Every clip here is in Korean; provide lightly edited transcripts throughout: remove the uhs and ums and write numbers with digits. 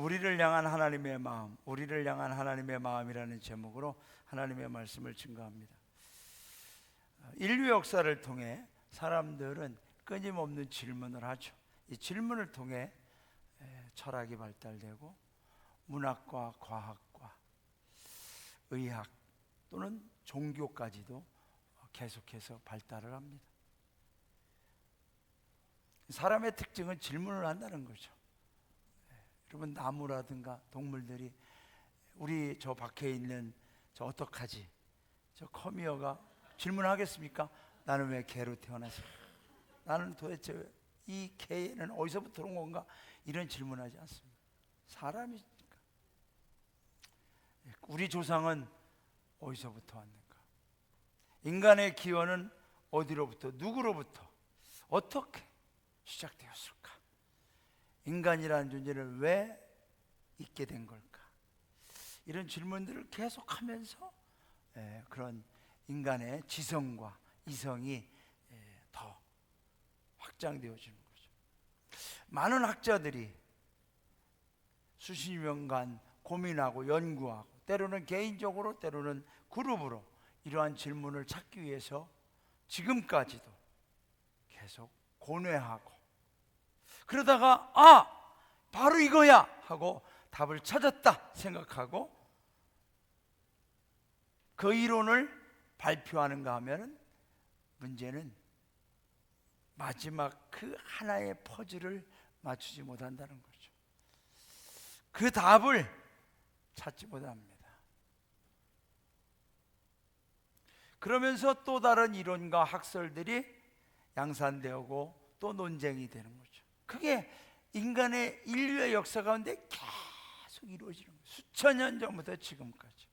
우리를 향한 하나님의 마음, 우리를 향한 하나님의 마음이라는 제목으로 하나님의 말씀을 증거합니다. 인류 역사를 통해 사람들은 끊임없는 질문을 하죠. 이 질문을 통해 철학이 발달되고 문학과 과학과 의학 또는 종교까지도 계속해서 발달을 합니다. 사람의 특징은 질문을 한다는 거죠. 여러분, 나무라든가 동물들이 우리 저 밖에 있는 저 어떡하지? 저 커미어가 질문하겠습니까? 나는 왜 개로 태어났을까? 나는 도대체 이 개는 어디서부터 온 건가? 이런 질문하지 않습니다. 사람이니까. 우리 조상은 어디서부터 왔는가? 인간의 기원은 어디로부터, 누구로부터, 어떻게 시작되었을까? 인간이라는 존재는 왜 있게 된 걸까? 이런 질문들을 계속하면서 그런 인간의 지성과 이성이 더 확장되어지는 거죠. 많은 학자들이 수십 년간 고민하고 연구하고 때로는 개인적으로 때로는 그룹으로 이러한 질문을 찾기 위해서 지금까지도 계속 고뇌하고 그러다가 바로 이거야 하고 답을 찾았다 생각하고 그 이론을 발표하는가 하면 문제는 마지막 그 하나의 퍼즐을 맞추지 못한다는 거죠. 그 답을 찾지 못합니다. 그러면서 또 다른 이론과 학설들이 양산되고 또 논쟁이 되는 거죠. 그게 인간의 인류의 역사 가운데 계속 이루어지는 거예요. 수천 년 전부터 지금까지.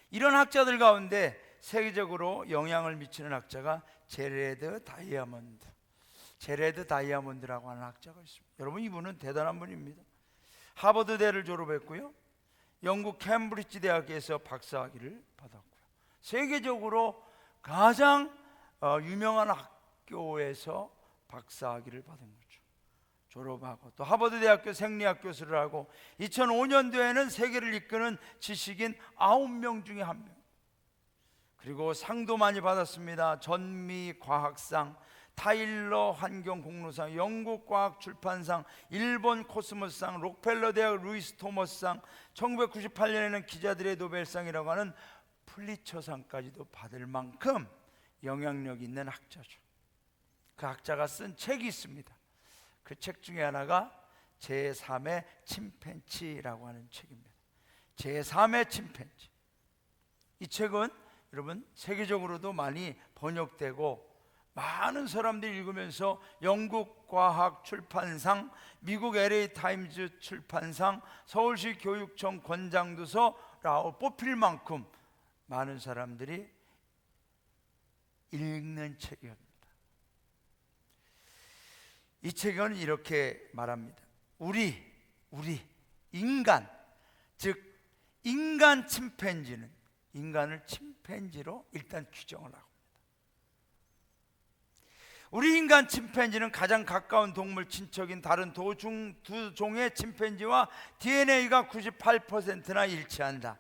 이런 학자들 가운데 세계적으로 영향을 미치는 학자가 제레드 다이아몬드라고 하는 학자가 있습니다. 여러분, 이분은 대단한 분입니다. 하버드대를 졸업했고요, 영국 캠브리지 대학에서 박사학위를 받았고요, 세계적으로 가장 유명한 학교에서 박사학위를 받은 거죠. 졸업하고 또 하버드 대학교 생리학 교수를 하고 2005년도에는 세계를 이끄는 지식인 9명 중에 1명. 그리고 상도 많이 받았습니다. 전미 과학상, 타일러 환경공로상, 영국 과학출판상, 일본 코스모스상, 록펠러 대학 루이스 토머스상, 1998년에는 기자들의 노벨상이라고 하는 플리처상까지도 받을 만큼 영향력 있는 학자죠. 그 학자가 쓴 책이 있습니다. 그 책 중에 하나가 제3의 침팬지라고 하는 책입니다. 제3의 침팬지. 이 책은 여러분 세계적으로도 많이 번역되고 많은 사람들이 읽으면서 영국 과학 출판상, 미국 LA 타임즈 출판상, 서울시 교육청 권장도서라고 뽑힐 만큼 많은 사람들이 읽는 책이었습니다. 이 책은 이렇게 말합니다. 우리 인간, 즉 인간 침팬지는 인간을 침팬지로 일단 규정을 하고 있습니다. 우리 인간 침팬지는 가장 가까운 동물 친척인 다른 두 종의 침팬지와 DNA가 98%나 일치한다.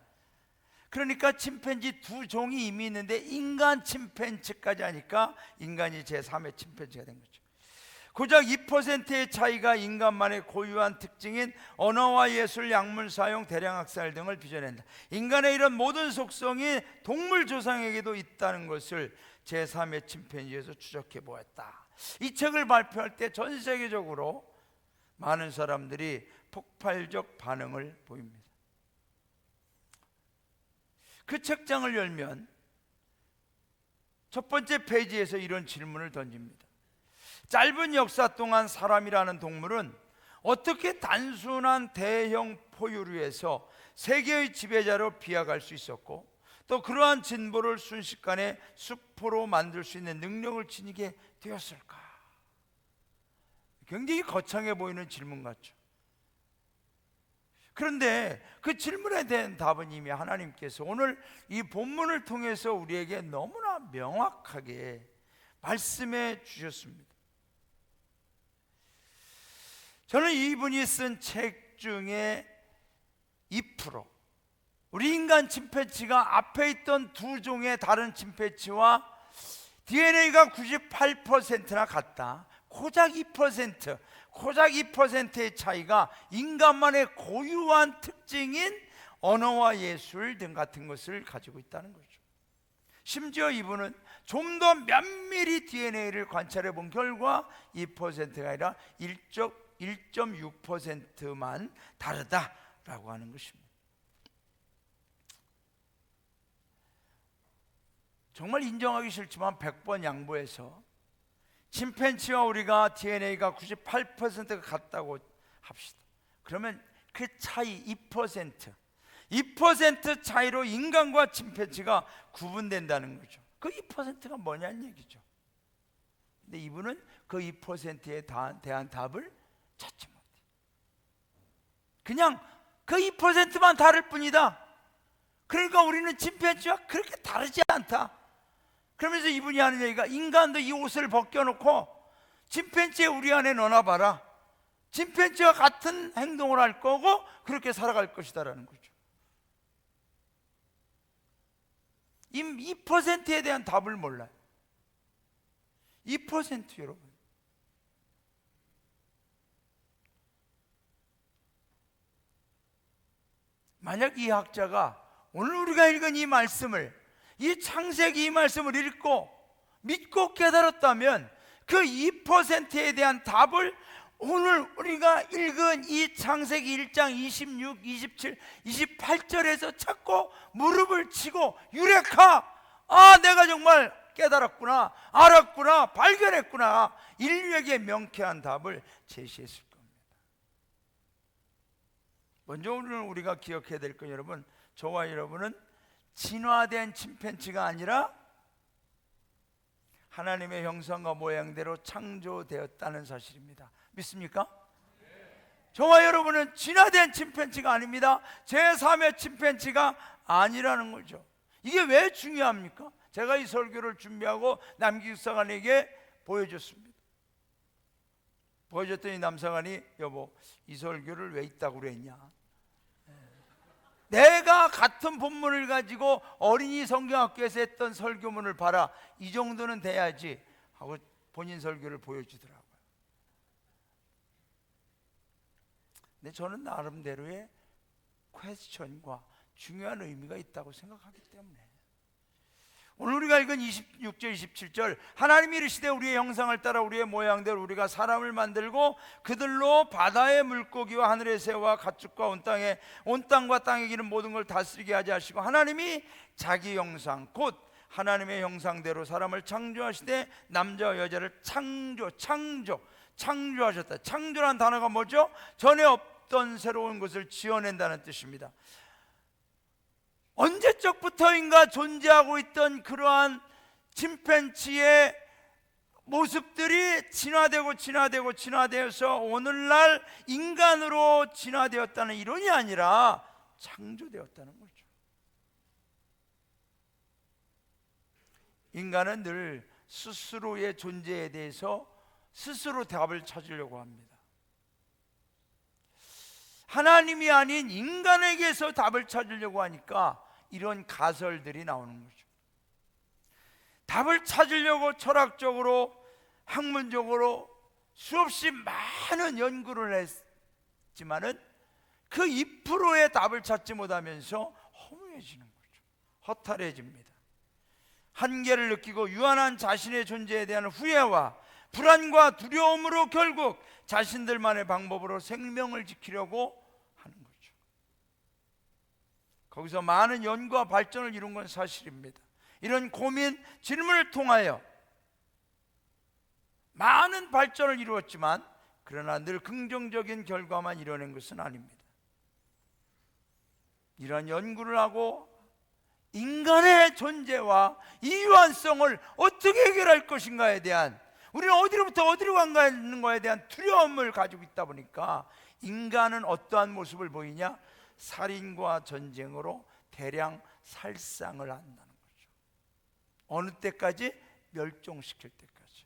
그러니까 침팬지 두 종이 이미 있는데 인간 침팬지까지 하니까 인간이 제3의 침팬지가 된 거죠. 고작 2%의 차이가 인간만의 고유한 특징인 언어와 예술, 약물 사용, 대량 학살 등을 빚어낸다. 인간의 이런 모든 속성이 동물 조상에게도 있다는 것을 제3의 침팬지에서 추적해 보았다. 이 책을 발표할 때 전 세계적으로 많은 사람들이 폭발적 반응을 보입니다. 그 책장을 열면 첫 번째 페이지에서 이런 질문을 던집니다. 짧은 역사 동안 사람이라는 동물은 어떻게 단순한 대형 포유류에서 세계의 지배자로 비약할 수 있었고 또 그러한 진보를 순식간에 수포로 만들 수 있는 능력을 지니게 되었을까? 굉장히 거창해 보이는 질문 같죠. 그런데 그 질문에 대한 답은 이미 하나님께서 오늘 이 본문을 통해서 우리에게 너무나 명확하게 말씀해 주셨습니다. 저는 이분이 쓴 책 중에 2%, 우리 인간 침팬지가 앞에 있던 두 종의 다른 침팬지와 DNA가 98%나 같다, 고작 2%, 고작 2%의 차이가 인간만의 고유한 특징인 언어와 예술 등 같은 것을 가지고 있다는 거죠. 심지어 이분은 좀 더 면밀히 DNA를 관찰해 본 결과 2%가 아니라 1.6%만 다르다라고 하는 것입니다. 정말 인정하기 싫지만 100번 양보해서 침팬지와 우리가 DNA가 98%가 같다고 합시다. 그러면 그 차이 2% 차이로 인간과 침팬지가 구분된다는 거죠. 그 2%가 뭐냐는 얘기죠. 근데 이분은 그 2%에 대한 답을 찾지 못해. 그냥 그 2%만 다를 뿐이다. 그러니까 우리는 침팬지와 그렇게 다르지 않다. 그러면서 이분이 하는 얘기가, 인간도 이 옷을 벗겨놓고 침팬지에 우리 안에 넣어놔봐라. 침팬지와 같은 행동을 할 거고 그렇게 살아갈 것이다라는 거죠. 이 2%에 대한 답을 몰라요. 2% 여러분. 만약 이 학자가 오늘 우리가 읽은 이 말씀을, 이 창세기 이 말씀을 읽고 믿고 깨달았다면 그 2%에 대한 답을 오늘 우리가 읽은 이 창세기 1장 26, 27, 28절에서 찾고 무릎을 치고 유레카, 아 내가 정말 깨달았구나, 알았구나, 발견했구나, 인류에게 명쾌한 답을 제시했을 겁니다. 먼저 오늘 우리가 기억해야 될 건, 여러분, 저와 여러분은 진화된 침팬지가 아니라 하나님의 형상과 모양대로 창조되었다는 사실입니다. 믿습니까? 저와 여러분은 진화된 침팬지가 아닙니다. 제3의 침팬지가 아니라는 거죠. 이게 왜 중요합니까? 제가 이 설교를 준비하고 남기사관에게 보여줬습니다. 보여줬더니 남사관이, 여보, 이 설교를 왜 있다고 그랬냐? 내가 같은 본문을 가지고 어린이 성경학교에서 했던 설교문을 봐라, 이 정도는 돼야지 하고 본인 설교를 보여주더라고요. 근데 저는 나름대로의 퀘스천과 중요한 의미가 있다고 생각하기 때문에, 오늘 우리가 읽은 26절 27절, 하나님이 이르시되 우리의 형상을 따라 우리의 모양대로 우리가 사람을 만들고 그들로 바다의 물고기와 하늘의 새와 가축과 온 땅과 땅에 기는 모든 걸 다스리게 하지 하시고, 하나님이 자기 형상 곧 하나님의 형상대로 사람을 창조하시되 남자와 여자를 창조하셨다. 창조란 단어가 뭐죠? 전에 없던 새로운 것을 지어낸다는 뜻입니다. 언제적부터인가 존재하고 있던 그러한 침팬지의 모습들이 진화되어서 오늘날 인간으로 진화되었다는 이론이 아니라 창조되었다는 거죠. 인간은 늘 스스로의 존재에 대해서 스스로 답을 찾으려고 합니다. 하나님이 아닌 인간에게서 답을 찾으려고 하니까 이런 가설들이 나오는 거죠. 답을 찾으려고 철학적으로, 학문적으로 수없이 많은 연구를 했지만은 그 2%의 답을 찾지 못하면서 허무해지는 거죠. 허탈해집니다. 한계를 느끼고 유한한 자신의 존재에 대한 후회와 불안과 두려움으로 결국 자신들만의 방법으로 생명을 지키려고 하는 거죠. 거기서 많은 연구와 발전을 이룬 건 사실입니다. 이런 고민, 질문을 통하여 많은 발전을 이루었지만, 그러나 늘 긍정적인 결과만 이뤄낸 것은 아닙니다. 이러한 연구를 하고 인간의 존재와 이 유한성을 어떻게 해결할 것인가에 대한, 우리는 어디로부터 어디로 가는 거에 대한 두려움을 가지고 있다 보니까 인간은 어떠한 모습을 보이냐? 살인과 전쟁으로 대량 살상을 한다는 거죠. 어느 때까지? 멸종시킬 때까지.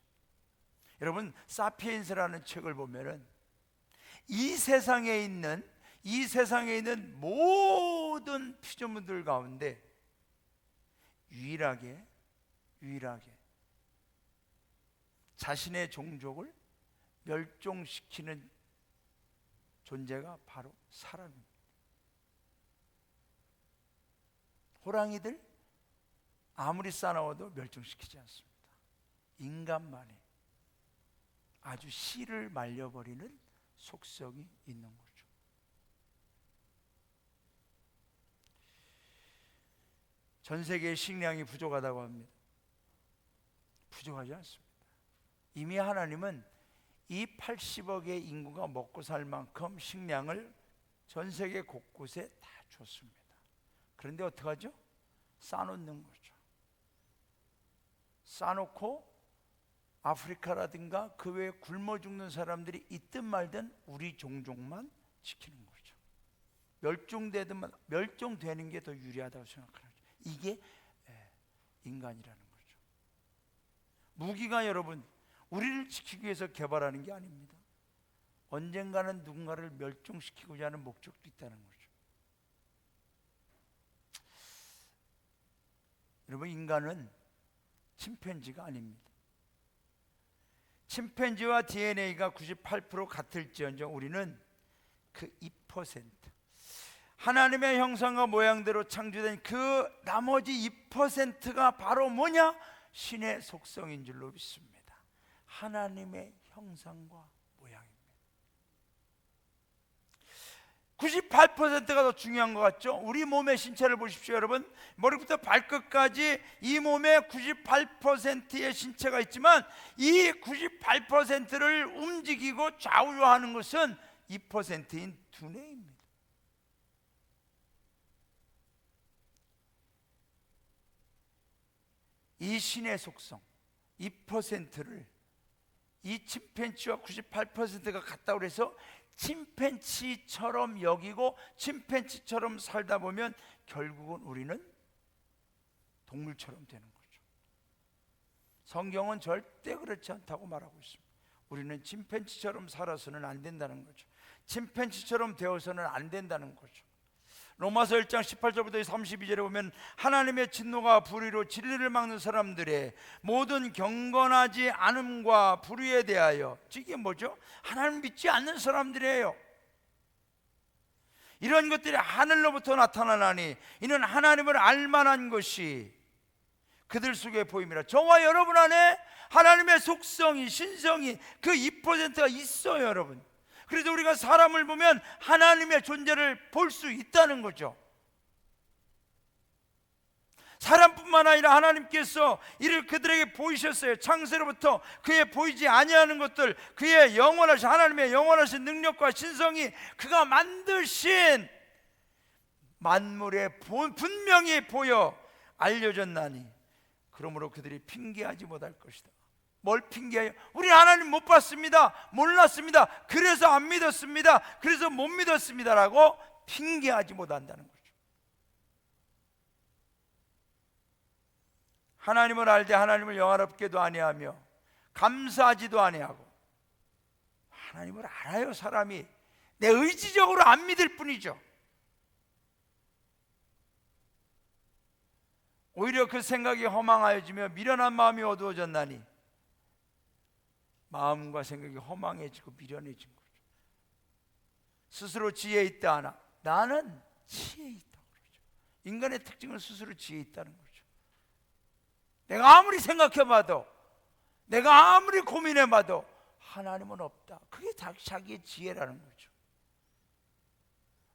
여러분, 사피엔스라는 책을 보면은 이 세상에 있는 모든 피조물들 가운데 유일하게 자신의 종족을 멸종시키는 존재가 바로 사람입니다. 호랑이들 아무리 싸나워도 멸종시키지 않습니다. 인간만이 아주 씨를 말려버리는 속성이 있는 거죠. 전 세계의 식량이 부족하다고 합니다. 부족하지 않습니다. 이미 하나님은 이 80억의 인구가 먹고 살 만큼 식량을 전 세계 곳곳에 다 줬습니다. 그런데 어떡하죠? 싸놓는 거죠. 싸놓고 아프리카라든가 그 외에 굶어 죽는 사람들이 있든 말든 우리 종족만 지키는 거죠. 멸종되는 게 더 유리하다고 생각하는 거죠. 이게 인간이라는 거죠. 무기가 여러분 우리를 지키기 위해서 개발하는 게 아닙니다. 언젠가는 누군가를 멸종시키고자 하는 목적도 있다는 거죠. 여러분, 인간은 침팬지가 아닙니다. 침팬지와 DNA가 98% 같을지언정 우리는 그 2%, 하나님의 형상과 모양대로 창조된 그 나머지 2%가 바로 뭐냐? 신의 속성인 줄로 믿습니다. 하나님의 형상과 모양입니다. 98%가 더 중요한 것 같죠? 우리 몸의 신체를 보십시오. 여러분, 머리부터 발끝까지 이 몸에 98%의 신체가 있지만 이 98%를 움직이고 좌우하는 것은 2%인 두뇌입니다. 이 신의 속성 2%를 이 침팬지와 98%가 같다고 해서 침팬지처럼 여기고 침팬지처럼 살다 보면 결국은 우리는 동물처럼 되는 거죠. 성경은 절대 그렇지 않다고 말하고 있습니다. 우리는 침팬지처럼 살아서는 안 된다는 거죠. 침팬지처럼 되어서는 안 된다는 거죠. 로마서 1장 18절부터 32절에 보면 하나님의 진노가 불의로 진리를 막는 사람들의 모든 경건하지 않음과 불의에 대하여, 이게 뭐죠? 하나님 믿지 않는 사람들이에요. 이런 것들이 하늘로부터 나타나나니 이는 하나님을 알만한 것이 그들 속에 보임이라. 저와 여러분 안에 하나님의 속성이, 신성이 그 2%가 있어요, 여러분. 그래서 우리가 사람을 보면 하나님의 존재를 볼 수 있다는 거죠. 사람뿐만 아니라 하나님께서 이를 그들에게 보이셨어요. 창세로부터 그의 보이지 아니하는 것들, 그의 영원하신 하나님의 영원하신 능력과 신성이 그가 만드신 만물에 분명히 보여 알려졌나니 그러므로 그들이 핑계하지 못할 것이다. 뭘 핑계해요? 우리 하나님 못 봤습니다, 몰랐습니다, 그래서 안 믿었습니다, 그래서 못 믿었습니다 라고 핑계하지 못한다는 거죠. 하나님을 알되 하나님을 영화롭게도 아니하며 감사하지도 아니하고, 하나님을 알아요. 사람이 내 의지적으로 안 믿을 뿐이죠. 오히려 그 생각이 허망하여지며 미련한 마음이 어두워졌나니, 마음과 생각이 허망해지고 미련해진 거죠. 스스로 지혜 있다 하나, 나는 지혜 있다 그러죠. 인간의 특징은 스스로 지혜 있다는 거죠. 내가 아무리 생각해봐도, 내가 아무리 고민해봐도 하나님은 없다. 그게 자기의 지혜라는 거죠.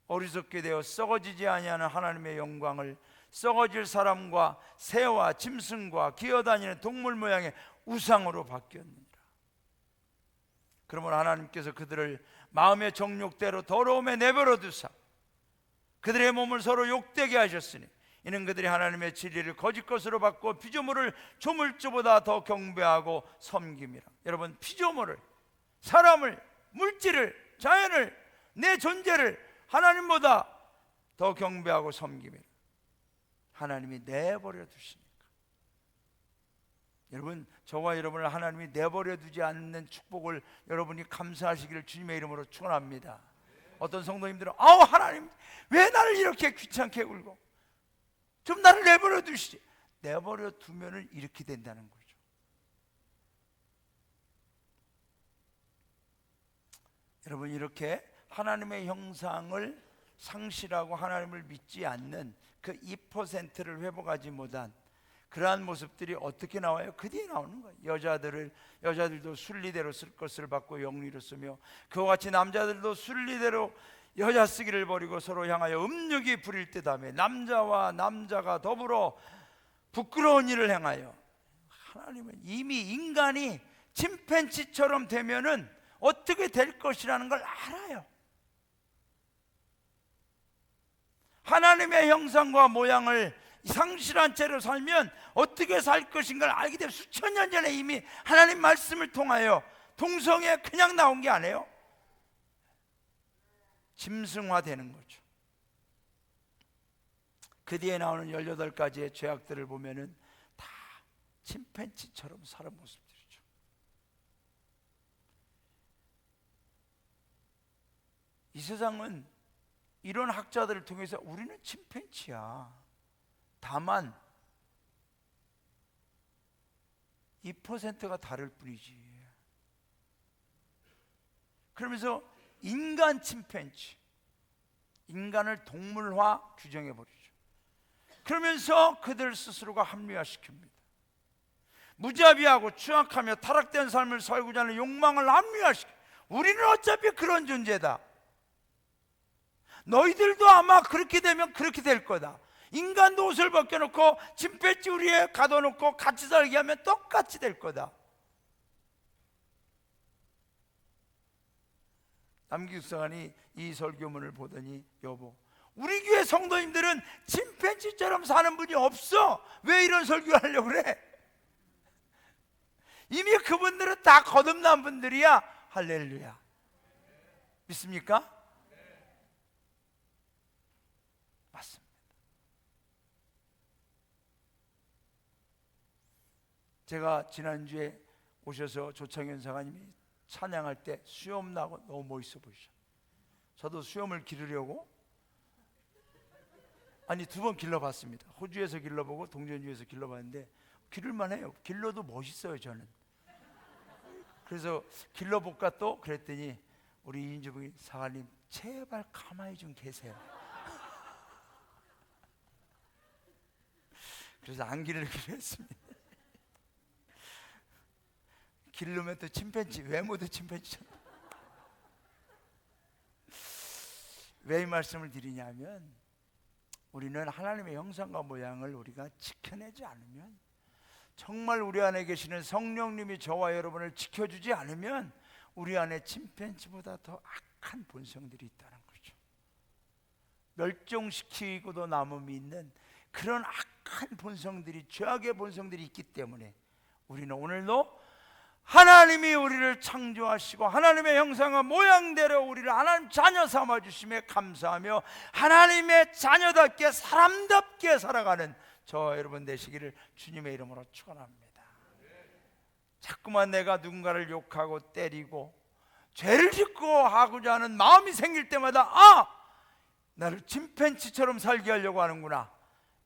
어리석게 되어 썩어지지 아니하는 하나님의 영광을 썩어질 사람과 새와 짐승과 기어다니는 동물 모양의 우상으로 바뀌었느니라. 그러면 하나님께서 그들을 마음의 정욕대로 더러움에 내버려 두사 그들의 몸을 서로 욕되게 하셨으니 이는 그들이 하나님의 진리를 거짓 것으로 바꾸어 피조물을 조물주보다 더 경배하고 섬김이라. 여러분, 피조물을, 사람을, 물질을, 자연을, 내 존재를 하나님보다 더 경배하고 섬김이라. 하나님이 내버려 두시니까. 여러분, 저와 여러분을 하나님이 내버려 두지 않는 축복을 여러분이 감사하시기를 주님의 이름으로 축원합니다. 어떤 성도님들은 하나님 왜 나를 이렇게 귀찮게 굴고 좀 나를 내버려 두시지. 내버려 두면은 이렇게 된다는 거죠. 여러분, 이렇게 하나님의 형상을 상실하고 하나님을 믿지 않는 그 2%를 회복하지 못한 그러한 모습들이 어떻게 나와요? 그 뒤에 나오는 거예요. 여자들도 순리대로 쓸 것을 받고 영리로 쓰며, 그와 같이 남자들도 순리대로 여자 쓰기를 버리고 서로 향하여 음욕이 부릴 듯하며, 남자와 남자가 더불어 부끄러운 일을 행하여. 하나님은 이미 인간이 침팬지처럼 되면은 어떻게 될 것이라는 걸 알아요. 하나님의 형상과 모양을 상실한 채로 살면 어떻게 살 것인가를 알기 때문에 수천 년 전에 이미 하나님 말씀을 통하여 동성애 그냥 나온 게 아니에요. 짐승화되는 거죠. 그 뒤에 나오는 18가지의 죄악들을 보면은 다 침팬지처럼 사는 모습들이죠. 이 세상은 이런 학자들을 통해서 우리는 침팬지야, 다만 2%가 다를 뿐이지. 그러면서 인간 침팬지, 인간을 동물화 규정해 버리죠. 그러면서 그들 스스로가 합리화시킵니다. 무자비하고 추악하며 타락된 삶을 살고자 하는 욕망을 합리화시켜. 우리는 어차피 그런 존재다. 너희들도 아마 그렇게 되면 그렇게 될 거다. 인간도 옷을 벗겨놓고 침팬지 우리에 가둬놓고 같이 살게 하면 똑같이 될 거다. 남기숙사관이 이 설교문을 보더니, 여보, 우리 교회 성도님들은 침팬지처럼 사는 분이 없어. 왜 이런 설교를 하려고 그래? 이미 그분들은 다 거듭난 분들이야. 할렐루야. 믿습니까? 맞습니다. 제가 지난주에 오셔서 조창현 사관님이 찬양할 때 수염 나고 너무 멋있어 보이죠. 저도 수염을 기르려고 2번 길러봤습니다. 호주에서 길러보고 동전주에서 길러봤는데 기를만 해요. 길러도 멋있어요, 저는. 그래서 길러볼까 또 그랬더니 우리 이인주부이, 사관님 제발 가만히 좀 계세요. 그래서 안 기르기로 했습니다. 기르면 또 침팬지, 외모도 침팬지잖아. 왜 이 말씀을 드리냐면, 우리는 하나님의 형상과 모양을 우리가 지켜내지 않으면, 정말 우리 안에 계시는 성령님이 저와 여러분을 지켜주지 않으면 우리 안에 침팬지보다 더 악한 본성들이 있다는 거죠. 멸종시키고도 남음이 있는 그런 악한 본성들이, 죄악의 본성들이 있기 때문에 우리는 오늘도 하나님이 우리를 창조하시고 하나님의 형상과 모양대로 우리를 하나님 자녀 삼아주심에 감사하며 하나님의 자녀답게 사람답게 살아가는 저와 여러분 되시기를 주님의 이름으로 축원합니다. 자꾸만 내가 누군가를 욕하고 때리고 죄를 짓고 하고자 하는 마음이 생길 때마다, 나를 침팬지처럼 살게 하려고 하는구나.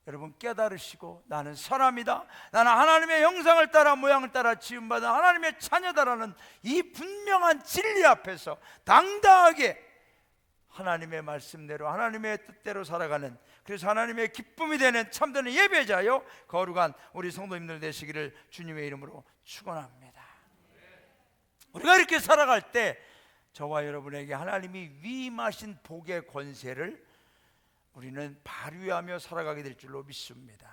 여러분 깨달으시고, 나는 사람이다, 나는 하나님의 형상을 따라 모양을 따라 지음받은 하나님의 자녀다라는 이 분명한 진리 앞에서 당당하게 하나님의 말씀대로 하나님의 뜻대로 살아가는, 그래서 하나님의 기쁨이 되는 참되는 예배자요 거룩한 우리 성도님들 되시기를 주님의 이름으로 축원합니다. 우리가 이렇게 살아갈 때 저와 여러분에게 하나님이 위임하신 복의 권세를 우리는 발휘하며 살아가게 될 줄로 믿습니다.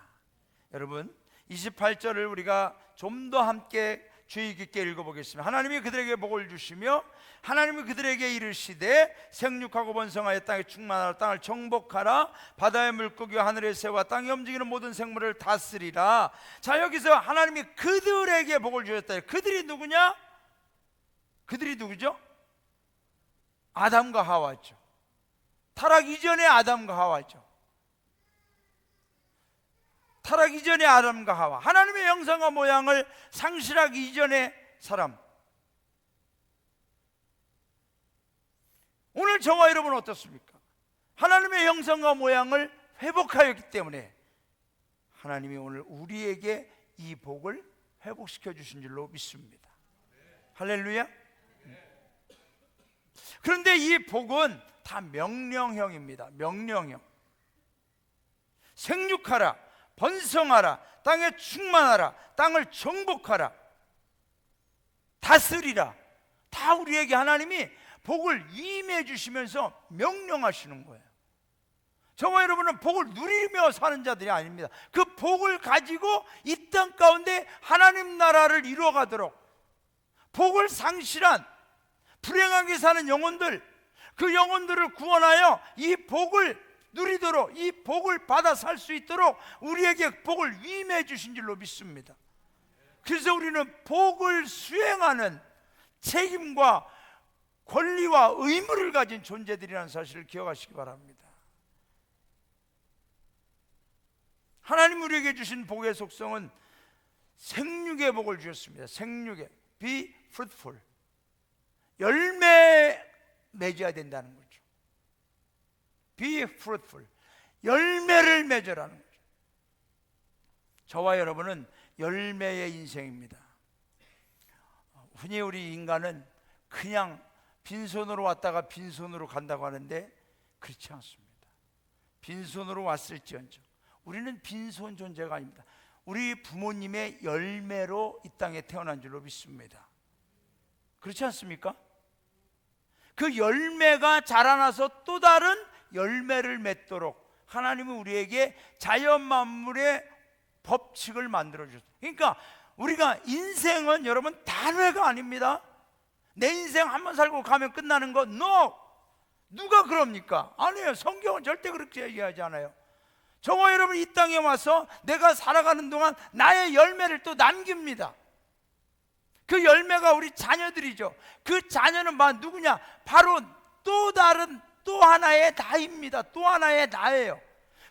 여러분, 28절을 우리가 좀 더 함께 주의 깊게 읽어보겠습니다. 하나님이 그들에게 복을 주시며 하나님이 그들에게 이르시되 생육하고 번성하여 땅에 충만하라, 땅을 정복하라, 바다의 물고기와 하늘의 새와 땅에 움직이는 모든 생물을 다스리라. 자, 여기서 하나님이 그들에게 복을 주셨다. 그들이 누구냐? 그들이 누구죠? 아담과 하와죠. 타락 이전의 아담과 하와죠. 타락 이전의 아담과 하와, 하나님의 형상과 모양을 상실하기 이전의 사람. 오늘 저와 여러분은 어떻습니까? 하나님의 형상과 모양을 회복하였기 때문에 하나님이 오늘 우리에게 이 복을 회복시켜 주신 줄로 믿습니다. 할렐루야. 그런데 이 복은 다 명령형입니다. 명령형. 생육하라, 번성하라, 땅에 충만하라, 땅을 정복하라, 다스리라. 다 우리에게 하나님이 복을 위임해 주시면서 명령하시는 거예요. 저와 여러분은 복을 누리며 사는 자들이 아닙니다. 그 복을 가지고 이 땅 가운데 하나님 나라를 이루어가도록, 복을 상실한 불행하게 사는 영혼들, 그 영혼들을 구원하여 이 복을 누리도록, 이 복을 받아 살 수 있도록 우리에게 복을 위임해 주신 줄로 믿습니다. 그래서 우리는 복을 수행하는 책임과 권리와 의무를 가진 존재들이라는 사실을 기억하시기 바랍니다. 하나님 우리에게 주신 복의 속성은 생육의 복을 주셨습니다. 생육의, be fruitful, 열매 맺어야 된다는 거죠. be fruitful, 열매를 맺으라는 거죠. 저와 여러분은 열매의 인생입니다. 흔히 우리 인간은 그냥 빈손으로 왔다가 빈손으로 간다고 하는데 그렇지 않습니다. 빈손으로 왔을지언정 우리는 빈손 존재가 아닙니다. 우리 부모님의 열매로 이 땅에 태어난 줄로 믿습니다. 그렇지 않습니까? 그 열매가 자라나서 또 다른 열매를 맺도록 하나님은 우리에게 자연 만물의 법칙을 만들어 주셨어요. 그러니까 우리가 인생은 여러분 단회가 아닙니다. 내 인생 한번 살고 가면 끝나는 거 no! 누가 그럽니까? 아니에요. 성경은 절대 그렇게 얘기하지 않아요. 저와 여러분 이 땅에 와서 내가 살아가는 동안 나의 열매를 또 남깁니다. 그 열매가 우리 자녀들이죠. 그 자녀는 누구냐? 바로 또 다른 또 하나의 나입니다. 또 하나의 나예요.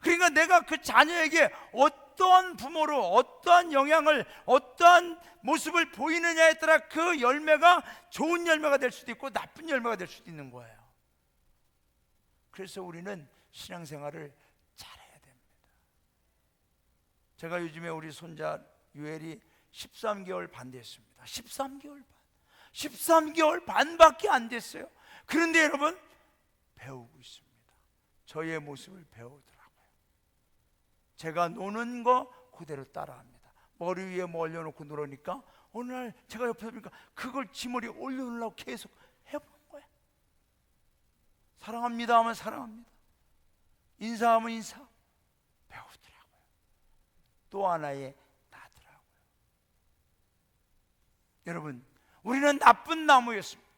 그러니까 내가 그 자녀에게 어떠한 부모로 어떠한 영향을, 어떠한 모습을 보이느냐에 따라 그 열매가 좋은 열매가 될 수도 있고 나쁜 열매가 될 수도 있는 거예요. 그래서 우리는 신앙생활을 잘해야 됩니다. 제가 요즘에 우리 손자 유엘이 13개월 반 됐습니다. 13개월 반밖에 안 됐어요. 그런데 여러분 배우고 있습니다. 저의 모습을 배우더라고요. 제가 노는 거 그대로 따라합니다. 머리 위에 뭐 올려놓고 놀으니까 어느 날 제가 옆에서 보니까 그걸 지 머리에 올려놓으려고 계속 해보는 거예요. 사랑합니다 하면 사랑합니다, 인사하면 인사, 배우더라고요. 또 하나의 나더라고요. 여러분 우리는 나쁜 나무였습니다.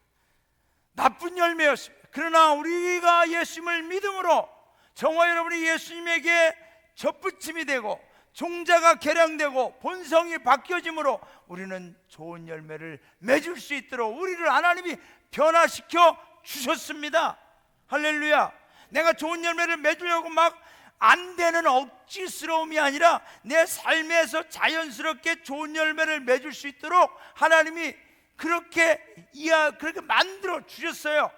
나쁜 열매였습니다. 그러나 우리가 예수님을 믿음으로 저와 여러분이 예수님에게 접붙임이 되고 종자가 개량되고 본성이 바뀌어짐으로 우리는 좋은 열매를 맺을 수 있도록 우리를 하나님이 변화시켜 주셨습니다. 할렐루야. 내가 좋은 열매를 맺으려고 막 안 되는 억지스러움이 아니라 내 삶에서 자연스럽게 좋은 열매를 맺을 수 있도록 하나님이 그렇게 만들어 주셨어요.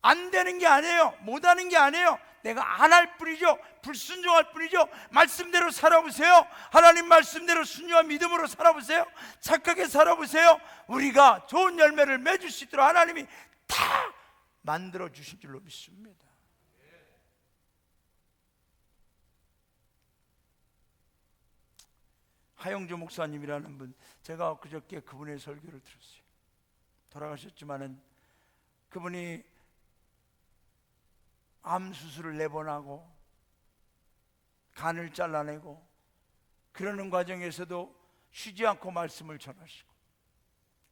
안 되는 게 아니에요. 못하는 게 아니에요. 내가 안 할 뿐이죠. 불순종할 뿐이죠. 말씀대로 살아보세요. 하나님 말씀대로 순종과 믿음으로 살아보세요. 착하게 살아보세요. 우리가 좋은 열매를 맺을 수 있도록 하나님이 다 만들어 주신 줄로 믿습니다. 하영주 목사님이라는 분, 제가 그저께 그분의 설교를 들었어요. 돌아가셨지만은 그분이 암 수술을 4번 하고 간을 잘라내고 그러는 과정에서도 쉬지 않고 말씀을 전하시고,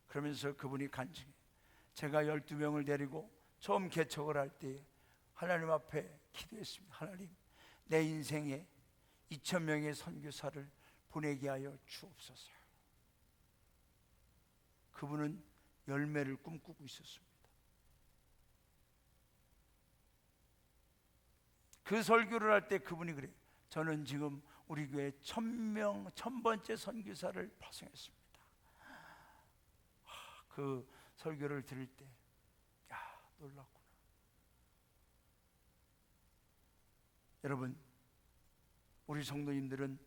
그러면서 그분이 간증해, 제가 12명을 데리고 처음 개척을 할 때 하나님 앞에 기도했습니다. 하나님, 내 인생에 2000명의 선교사를 보내게 하여 주옵소서. 그분은 열매를 꿈꾸고 있었습니다. 그 설교를 할 때 그분이 그래요. 저는 지금 우리 교회 1000번째 선교사를 파송했습니다. 그 설교를 들을 때 놀랐구나. 여러분, 우리 성도님들은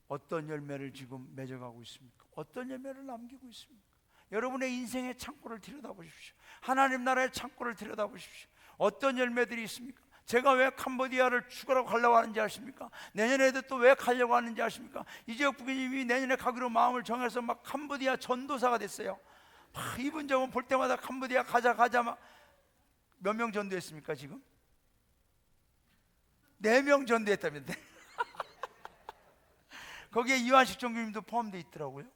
어떤 열매를 지금 맺어가고 있습니까? 어떤 열매를 남기고 있습니까? 여러분의 인생의 창고를 들여다보십시오. 하나님 나라의 창고를 들여다보십시오. 어떤 열매들이 있습니까? 제가 왜 캄보디아를 죽으라고 가려고 하는지 아십니까? 내년에도 또 왜 가려고 하는지 아십니까? 이재혁 부교님이 내년에 가기로 마음을 정해서 막 캄보디아 전도사가 됐어요. 이분 저분 볼 때마다 캄보디아 가자 막. 몇 명 전도했습니까 지금? 4명 전도했다면데. 거기에 이완식 종교님도 포함되어 있더라고요.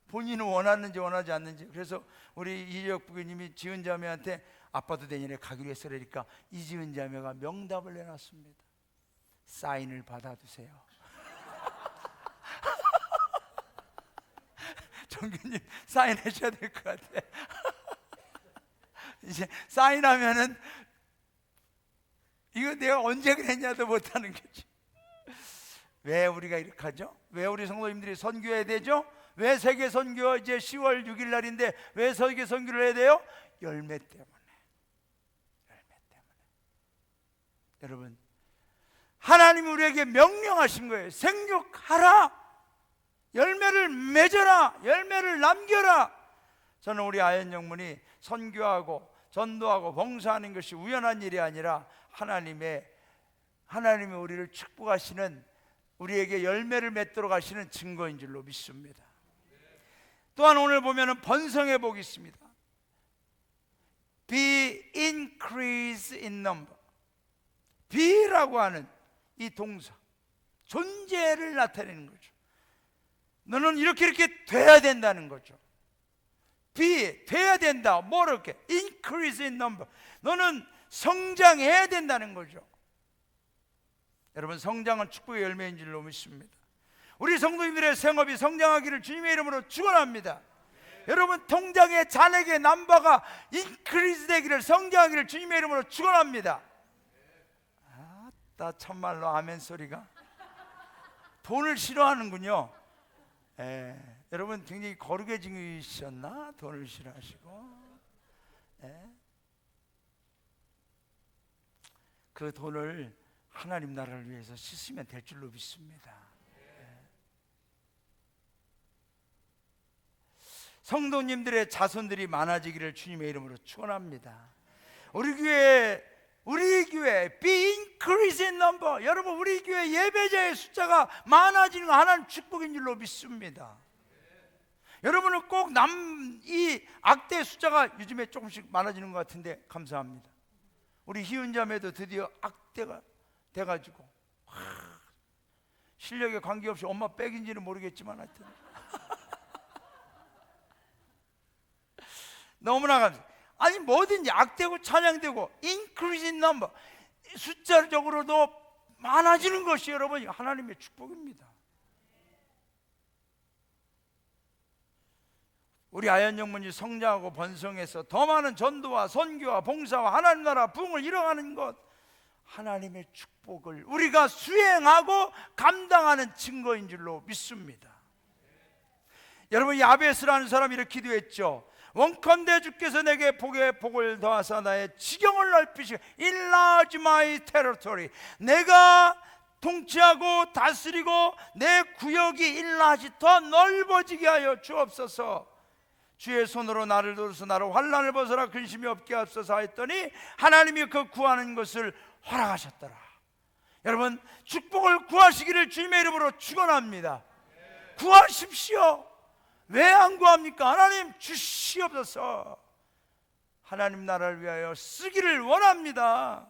본인은 원하는지 원하지 않는지. 그래서 우리 이재혁 부교님이 지은 자매한테 아빠도 내년에 가기로 했어. 그러니까 이지은 자매가 명답을 내놨습니다. 사인을 받아두세요. 정규님 사인하셔야 될 것 같아. 이제 사인하면은 이거 내가 언제 그랬냐도 못하는 거지. 왜 우리가 이렇게 하죠? 왜 우리 성도님들이 선교해야 되죠? 왜 세계 선교 이제 10월 6일 날인데 왜 세계 선교를 해야 돼요? 열매 때문에. 여러분, 하나님이 우리에게 명령하신 거예요. 생육하라, 열매를 맺어라, 열매를 남겨라. 저는 우리 아연 영문이 선교하고 전도하고 봉사하는 것이 우연한 일이 아니라 하나님이 우리를 축복하시는, 우리에게 열매를 맺도록 하시는 증거인 줄로 믿습니다. 또한 오늘 보면은 번성의 복이 있습니다. Be increase in number. be라고 하는 이 동사, 존재를 나타내는 거죠. 너는 이렇게 돼야 된다는 거죠. be, 돼야 된다. 뭐 이렇게 increase in number. 너는 성장해야 된다는 거죠. 여러분, 성장은 축복의 열매인 줄로 믿습니다. 우리 성도님들의 생업이 성장하기를 주님의 이름으로 축원합니다. 여러분, 통장에 잔액의 남바가 인크리즈 되기를, 성장하기를 주님의 이름으로 축원합니다. 나 참말로 아멘 소리가. 돈을 싫어하는군요. 여러분 굉장히 거룩해지셨나? 돈을 싫어하시고. 그 돈을 하나님 나라를 위해서 쓰시면 될 줄로 믿습니다. 성도님들의 자손들이 많아지기를 주님의 이름으로 축원합니다. 우리 교회 be increase in number. 여러분, 우리 교회 예배자의 숫자가 많아지는 거 하나님 축복인 줄로 믿습니다. 여러분은 꼭 이 악대의 숫자가 요즘에 조금씩 많아지는 것 같은데 감사합니다. 우리 희은자매도 드디어 악대가 돼가지고 실력에 관계없이 엄마 백인지는 모르겠지만 하여튼 너무나 감사합니다. 아니, 뭐든지 악되고 찬양되고 increase in number, 숫자적으로도 많아지는 것이 여러분 하나님의 축복입니다. 우리 아연영문이 성장하고 번성해서 더 많은 전도와 선교와 봉사와 하나님 나라 부흥을 이뤄가는 것, 하나님의 축복을 우리가 수행하고 감당하는 증거인 줄로 믿습니다. 여러분, 야베스라는 사람이 이렇게 기도했죠. 원컨대 주께서 내게 복을 더하사 나의 지경을 넓히시고 enlarge my territory. 내가 통치하고 다스리고 내 구역이 enlarge, 더 넓어지게 하여 주옵소서. 주의 손으로 나를 도우소서. 나를 환난을 벗어라, 근심이 없게 하소서 했더니 하나님이 그 구하는 것을 허락하셨더라. 여러분, 축복을 구하시기를 주님의 이름으로 축원합니다. 구하십시오. 왜 안 구합니까? 하나님 주시옵소서. 하나님 나라를 위하여 쓰기를 원합니다.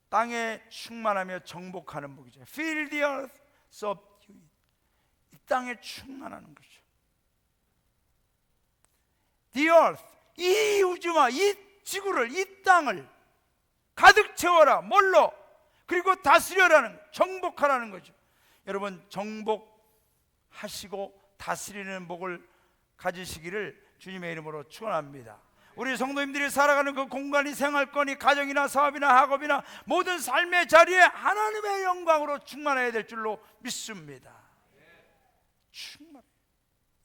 땅에 충만하며 정복하는 복이죠. Fill the earth, subdue it. 이 땅에 충만하는 거죠. The earth, 이 우주와 이 지구를, 이 땅을 가득 채워라. 뭘로? 그리고 다스려라는, 정복하라는 거죠. 여러분, 정복하시고 다스리는 복을 가지시기를 주님의 이름으로 축원합니다. 우리 성도님들이 살아가는 그 공간이 생활권이 가정이나 사업이나 학업이나 모든 삶의 자리에 하나님의 영광으로 충만해야 될 줄로 믿습니다. 충만.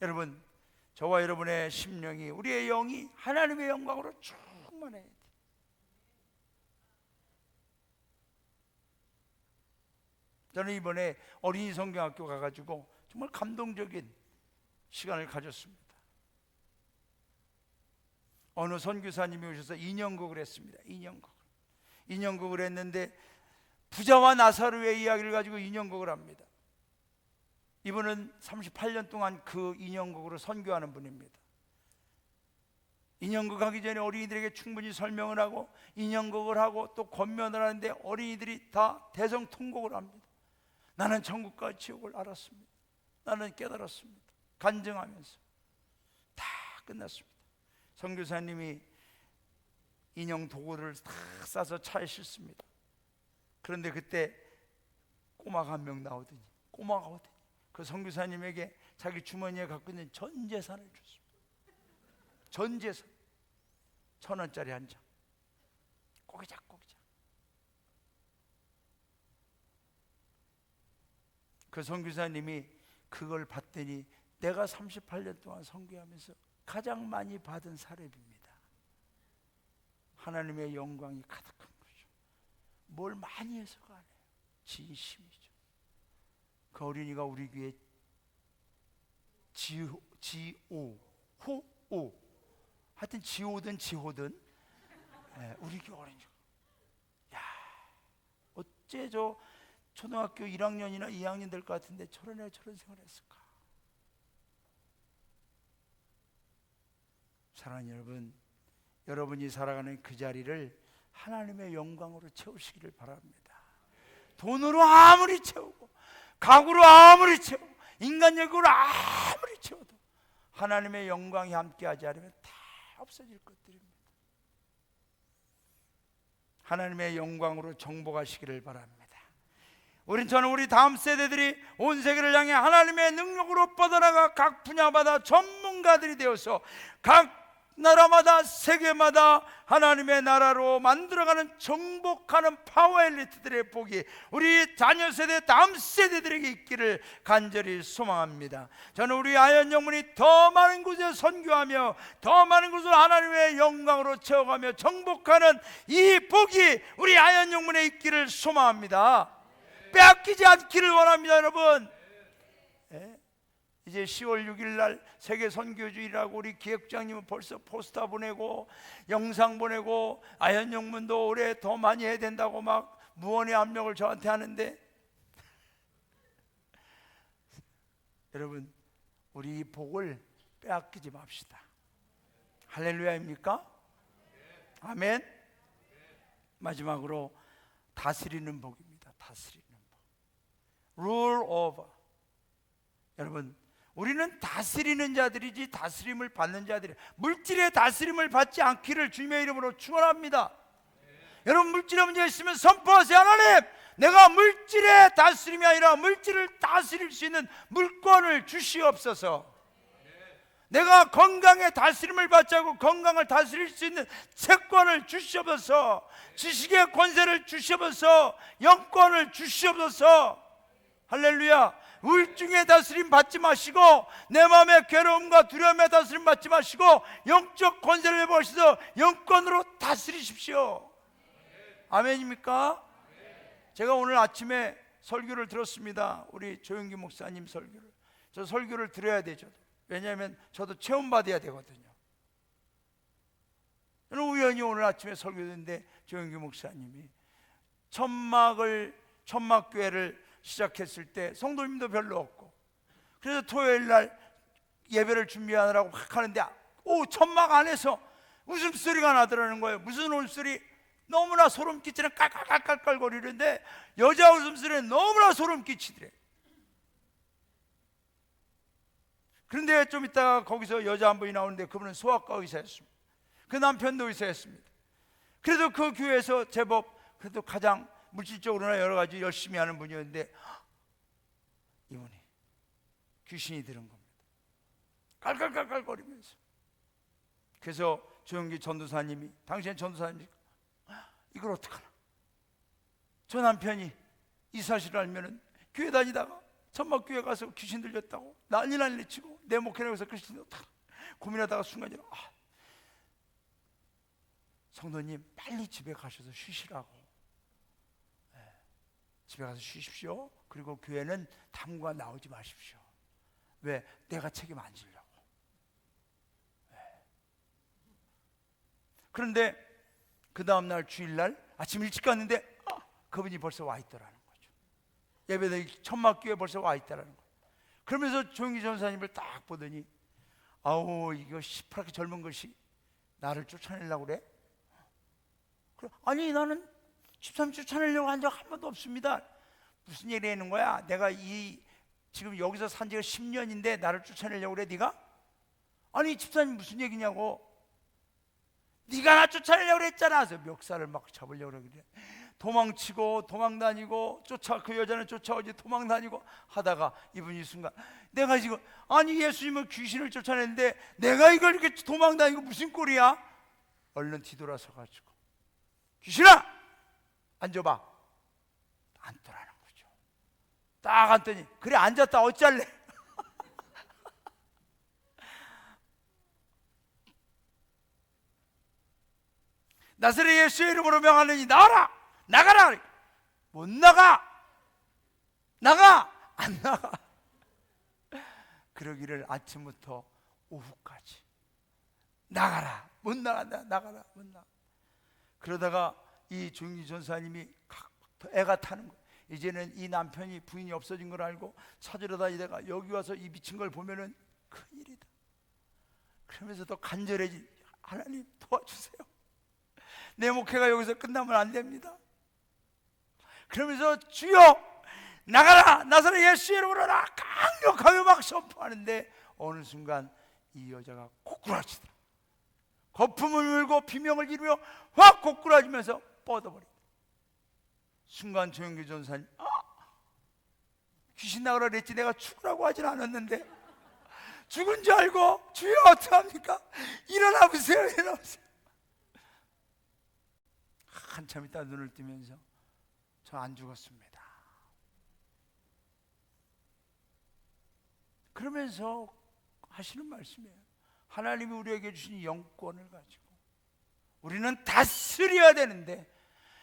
여러분, 저와 여러분의 심령이, 우리의 영이 하나님의 영광으로 충만해야 돼. 저는 이번에 어린이 성경학교 가가지고 정말 감동적인 시간을 가졌습니다. 어느 선교사님이 오셔서 인형극을 했습니다. 인형극을 했는데 부자와 나사로의 이야기를 가지고 인형극을 합니다. 이분은 38년 동안 그 인형극으로 선교하는 분입니다. 인형극 하기 전에 어린이들에게 충분히 설명을 하고 인형극을 하고 또 권면을 하는데 어린이들이 다 대성통곡을 합니다. 나는 천국과 지옥을 알았습니다. 나는 깨달았습니다. 간증하면서 다 끝났습니다. 선교사님이 인형 도구를 다 싸서 차에 싣습니다. 그런데 그때 꼬마가 한 명 나오더니 그 선교사님에게 자기 주머니에 갖고 있는 전 재산을 줬습니다. 전 재산 1,000원짜리 한 장. 꼬기작. 그 선교사님이 그걸 받더니 내가 38년 동안 선교하면서 가장 많이 받은 사례입니다. 하나님의 영광이 가득한 거죠. 뭘 많이 해서가 아니에요. 진심이죠. 그 어린이가 우리 교회 호오 하여튼 지호든 우리 교회 어린이가 어째 저 초등학교 1학년이나 2학년 될 것 같은데 저런 애가 저런 생활을 했을까? 사랑하는 여러분, 여러분이 살아가는 그 자리를 하나님의 영광으로 채우시기를 바랍니다. 돈으로 아무리 채우고 가구로 아무리 채우고 인간력으로 아무리 채워도 하나님의 영광이 함께하지 않으면 다 없어질 것들입니다. 하나님의 영광으로 정복하시기를 바랍니다. 저는 우리 다음 세대들이 온 세계를 향해 하나님의 능력으로 뻗어나가 각 분야마다 전문가들이 되어서 각 나라마다 세계마다 하나님의 나라로 만들어가는 정복하는 파워 엘리트들의 복이 우리 자녀 세대 다음 세대들에게 있기를 간절히 소망합니다. 저는 우리 아현 영문이 더 많은 곳에 선교하며 더 많은 곳을 하나님의 영광으로 채워가며 정복하는 이 복이 우리 아현 영문에 있기를 소망합니다. 빼앗기지 않기를 원합니다. 여러분, 이제 10월 6일 날 세계 선교주일이라고 우리 기획장님은 벌써 포스터 보내고 영상 보내고 아현 영문도 올해 더 많이 해야 된다고 막 무언의 압력을 저한테 하는데 여러분, 우리 이 복을 빼앗기지 맙시다. 할렐루야입니까? 아멘. 마지막으로 다스리는 복입니다. 다스리는 복. Rule over. 여러분, 우리는 다스리는 자들이지 다스림을 받는 자들이, 물질의 다스림을 받지 않기를 주님의 이름으로 축원합니다. 여러분, 물질의 문제가 있으면 선포하세요. 하나님, 내가 물질의 다스림이 아니라 물질을 다스릴 수 있는 물권을 주시옵소서. 내가 건강의 다스림을 받지 않고 건강을 다스릴 수 있는 채권을 주시옵소서. 지식의 권세를 주시옵소서. 영권을 주시옵소서. 할렐루야. 우울증의 다스림 받지 마시고 내 마음의 괴로움과 두려움의 다스림 받지 마시고 영적 권세를 보시서 영권으로 다스리십시오. 아멘입니까? 제가 오늘 아침에 설교를 들었습니다. 우리 조영기 목사님 설교를. 저 설교를 들어야 되죠. 왜냐하면 저도 체험받아야 되거든요. 저는 우연히 오늘 아침에 설교했는데 조영기 목사님이 천막교회를 시작했을 때 성도님도 별로 없고, 그래서 토요일 날 예배를 준비하느라고 확 하는데 천막 안에서 웃음소리가 나더라는 거예요. 무슨 웃음소리? 너무나 소름 끼치는 깔깔깔깔 거리는데 여자 웃음소리는 너무나 소름 끼치더래. 그런데 좀 있다가 거기서 여자 한 분이 나오는데 그분은 소아과 의사였습니다. 그 남편도 의사였습니다. 그래도 그 교회에서 제법 그래도 가장 물질적으로나 여러 가지 열심히 하는 분이었는데 이분이 귀신이 들은 겁니다. 깔깔깔깔거리면서. 그래서 조영기 전도사님이, 당시엔 전도사님이, 이걸 어떡하나, 저 남편이 이 사실을 알면은 교회 다니다가 천막교회 가서 귀신 들렸다고 난리 치고 내 목회라고 해서 귀신 들렸다 고민하다가 순간적으로 성도님 빨리 집에 가셔서 쉬시라고. 집에 가서 쉬십시오. 그리고 교회는 당분간 나오지 마십시오. 왜? 내가 책임 안 지려고. 그런데 그 다음날 주일날 아침 일찍 갔는데 그분이 벌써 와 있더라는 거죠. 예배당이 천막교회 벌써 와 있더라는 거예요. 그러면서 조영기 전사님을 딱 보더니 아우, 이거 시퍼렇게 젊은 것이 나를 쫓아내려고 그래? 아니, 나는 집사님 쫓아내려고 한 적 한 번도 없습니다. 무슨 얘기 하는 거야? 내가 지금 여기서 산 지가 10년인데 나를 쫓아내려고 그래 네가? 아니, 집사님 무슨 얘기냐고. 네가 나 쫓아내려고 그랬잖아. 그래서 멱살을 막 잡으려고 그래. 도망치고 도망다니고 그 여자는 쫓아오지 도망다니고 하다가 이분이 순간 내가 지금 아니 예수님은 귀신을 쫓아내는데 내가 이걸 이렇게 도망다니고 무슨 꼴이야? 얼른 뒤돌아서 가지고 귀신아 앉아봐. 앉더라는 거죠. 딱 앉더니 그래 앉았다 어쩔래? 나사렛 예수의 이름으로 명하느니 나와라. 나가라. 못 나가. 나가. 안 나가. 그러기를 아침부터 오후까지 나가라. 못 나간다. 나가라. 못 나가. 그러다가 이 조영기 전사님이 애가 타는 거예요. 이제는 이 남편이 부인이 없어진 걸 알고 찾으러 다니다가 여기 와서 이 미친 걸 보면은 큰일이다. 그러면서 더 간절해진 하나님 도와주세요. 내 목회가 여기서 끝나면 안 됩니다. 그러면서 주여 나가라. 나사렛 예수의 이름으로 나 강력하게 막 선포하는데 어느 순간 이 여자가 고꾸라지더라. 거품을 물고 비명을 지르며 확 고꾸라지면서 뻗어버린다. 순간 조영기 전사님 귀신 나가라 그랬지 내가 죽으라고 하진 않았는데 죽은 줄 알고 주여 어떡합니까? 일어나 보세요. 일어나 보세요. 한참 있다 눈을 뜨면서 저 안 죽었습니다. 그러면서 하시는 말씀이에요. 하나님이 우리에게 주신 영권을 가지고 우리는 다스려야 되는데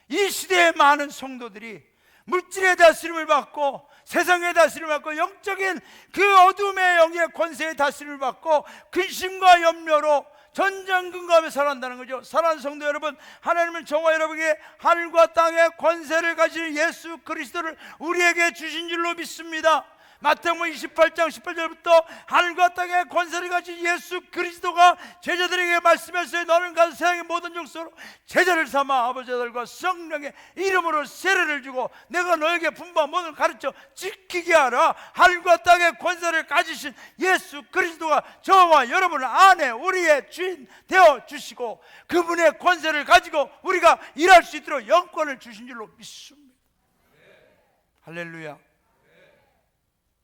이 시대의 많은 성도들이 물질의 다스림을 받고 세상의 다스림을 받고 영적인 그 어둠의 영의 권세의 다스림을 받고 근심과 염려로 전전긍긍하며 살아간다는 거죠. 사랑하는 성도 여러분, 하나님은 저와 여러분에게 하늘과 땅의 권세를 가진 예수 그리스도를 우리에게 주신 줄로 믿습니다. 마태복음 28장 18절부터 하늘과 땅의 권세를 가진 예수 그리스도가 제자들에게 말씀했어요. 너는 가서 세상의 모든 족속으로 제자를 삼아 아버지 아들과 성령의 이름으로 세례를 주고 내가 너에게 분부한 모든 가르쳐 지키게 하라. 하늘과 땅의 권세를 가지신 예수 그리스도가 저와 여러분 안에 우리의 주인 되어 주시고 그분의 권세를 가지고 우리가 일할 수 있도록 영권을 주신 줄로 믿습니다. 할렐루야.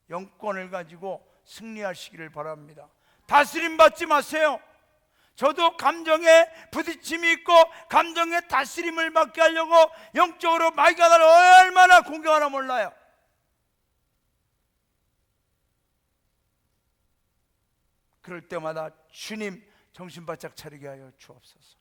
영권을 가지고 승리하시기를 바랍니다. 다스림 받지 마세요. 저도 감정에 부딪힘이 있고 감정에 다스림을 받게 하려고 영적으로 마귀가 나를 얼마나 공격하나 몰라요. 그럴 때마다 주님 정신 바짝 차리게 하여 주옵소서.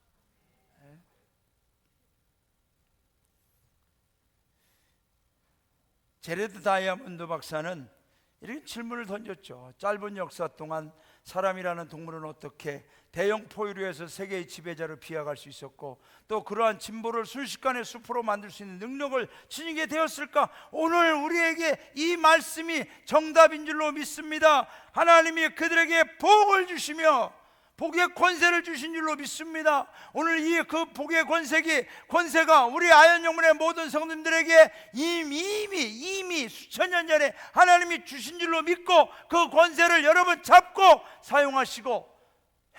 제레드 다이아몬드 박사는 이렇게 질문을 던졌죠. 짧은 역사 동안 사람이라는 동물은 어떻게 대형 포유류에서 세계의 지배자로 비약할 수 있었고 또 그러한 진보를 순식간에 숲으로 만들 수 있는 능력을 지니게 되었을까? 오늘 우리에게 이 말씀이 정답인 줄로 믿습니다. 하나님이 그들에게 복을 주시며 복의 권세를 주신 줄로 믿습니다. 오늘 이 그 복의 권세가 우리 아현영문의 모든 성도님들에게 이미 수천 년 전에 하나님이 주신 줄로 믿고 그 권세를 여러분 잡고 사용하시고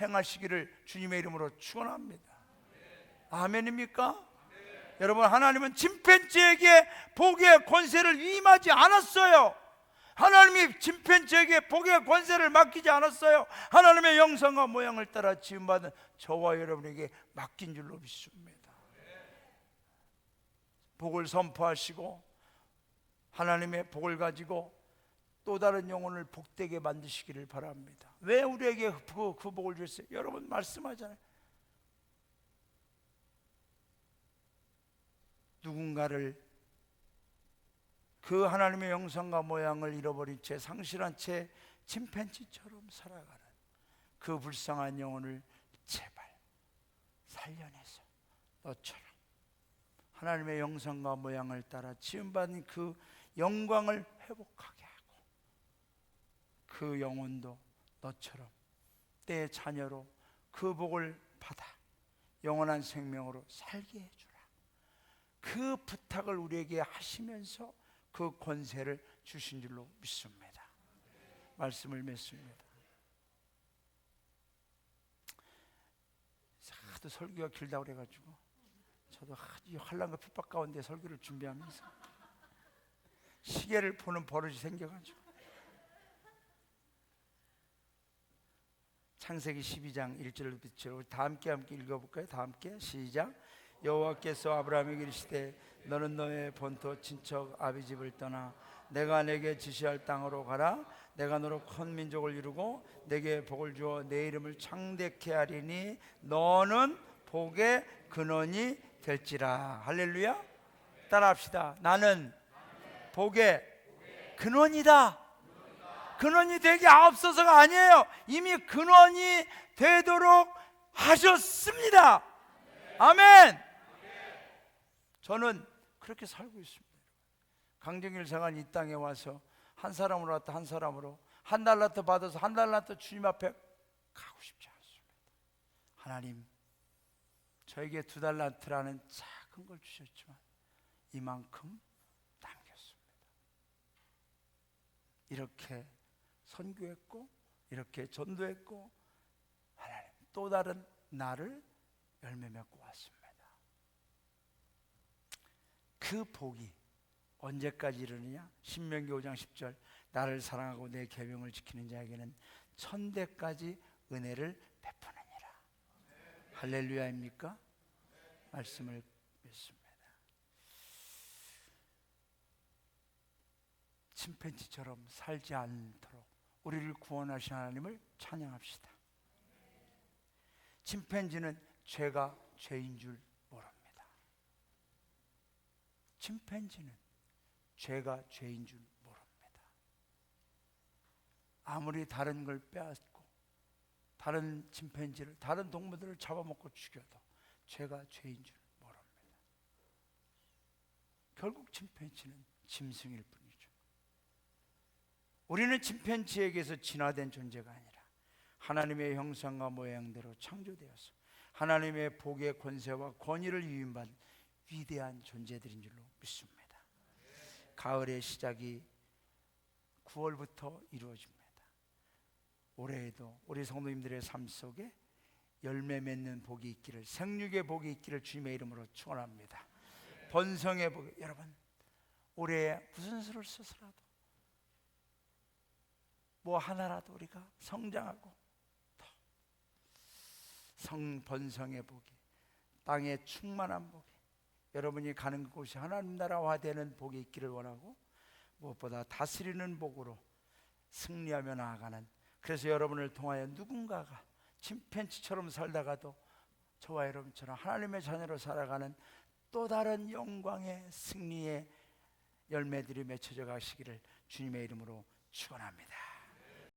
행하시기를 주님의 이름으로 축원합니다. 아멘입니까? 여러분, 하나님은 침팬지에게 복의 권세를 위임하지 않았어요. 하나님이 침팬지에게 복의 권세를 맡기지 않았어요. 하나님의 형상과 모양을 따라 지음받은 저와 여러분에게 맡긴 줄로 믿습니다. 복을 선포하시고 하나님의 복을 가지고 또 다른 영혼을 복되게 만드시기를 바랍니다. 왜 우리에게 그 복을 주셨어요? 여러분 말씀하잖아요. 누군가를 그 하나님의 형상과 모양을 잃어버린 채 상실한 채 침팬지처럼 살아가는 그 불쌍한 영혼을 제발 살려내서 너처럼 하나님의 형상과 모양을 따라 지음받은 그 영광을 회복하게 하고 그 영혼도 너처럼 내 자녀로 그 복을 받아 영원한 생명으로 살게 해주라. 그 부탁을 우리에게 하시면서 그 권세를 주신 줄로 믿습니다. 말씀을 맺습니다. 하도 설교가 길다고 그래가지고 저도 이 환난과 핍박 가운데 설교를 준비하면서 시계를 보는 버릇이 생겨가지고 창세기 12장 1절부터 7절 우리 다 함께 읽어볼까요? 다 함께 시작. 여호와께서 아브라함에게 이르시되 너는 너의 본토 친척 아비 집을 떠나 내가 내게 지시할 땅으로 가라. 내가 너로 큰 민족을 이루고 내게 복을 주어 내 이름을 창대케 하리니 너는 복의 근원이 될지라. 할렐루야. 따라합시다. 나는 복의 근원이다. 근원이 되게 앞서서가 아니에요. 이미 근원이 되도록 하셨습니다. 아멘. 저는 그렇게 살고 있습니다. 강정일상은 이 땅에 와서 한 사람으로 왔다 한 사람으로 한 달란트 받아서 한 달란트 주님 앞에 가고 싶지 않습니다. 하나님 저에게 2달란트라는 작은 걸 주셨지만 이만큼 남겼습니다. 이렇게 선교했고 이렇게 전도했고 하나님 또 다른 나를 열매 맺고 왔습니다. 그 복이 언제까지 이르느냐? 신명기 5장 10절 나를 사랑하고 내 계명을 지키는 자에게는 천대까지 은혜를 베푸느니라. 할렐루야입니까? 말씀을 맺습니다. 침팬지처럼 살지 않도록 우리를 구원하신 하나님을 찬양합시다. 침팬지는 죄가 죄인 줄 모릅니다. 침팬지는 죄가 죄인 줄 모릅니다. 아무리 다른 걸 빼앗고 다른 침팬지를 다른 동물들을 잡아먹고 죽여도 죄가 죄인 줄 모릅니다. 결국 침팬지는 짐승일 뿐이죠. 우리는 침팬지에게서 진화된 존재가 아니라 하나님의 형상과 모양대로 창조되어서 하나님의 복의 권세와 권위를 위임받은 위대한 존재들인 줄로 믿습니다. 가을의 시작이 9월부터 이루어집니다. 올해에도 우리 성도님들의 삶 속에 열매 맺는 복이 있기를, 생육의 복이 있기를 주님의 이름으로 축원합니다. 번성의 복, 여러분 올해 무슨 수를 써서라도 뭐 하나라도 우리가 성장하고 번성의 복이, 땅의 충만한 복이, 여러분이 가는 곳이 하나님 나라화되는 복이 있기를 원하고 무엇보다 다스리는 복으로 승리하며 나아가는, 그래서 여러분을 통하여 누군가가 침팬지처럼 살다가도 저와 여러분처럼 하나님의 자녀로 살아가는 또 다른 영광의 승리의 열매들이 맺혀져 가시기를 주님의 이름으로 축원합니다.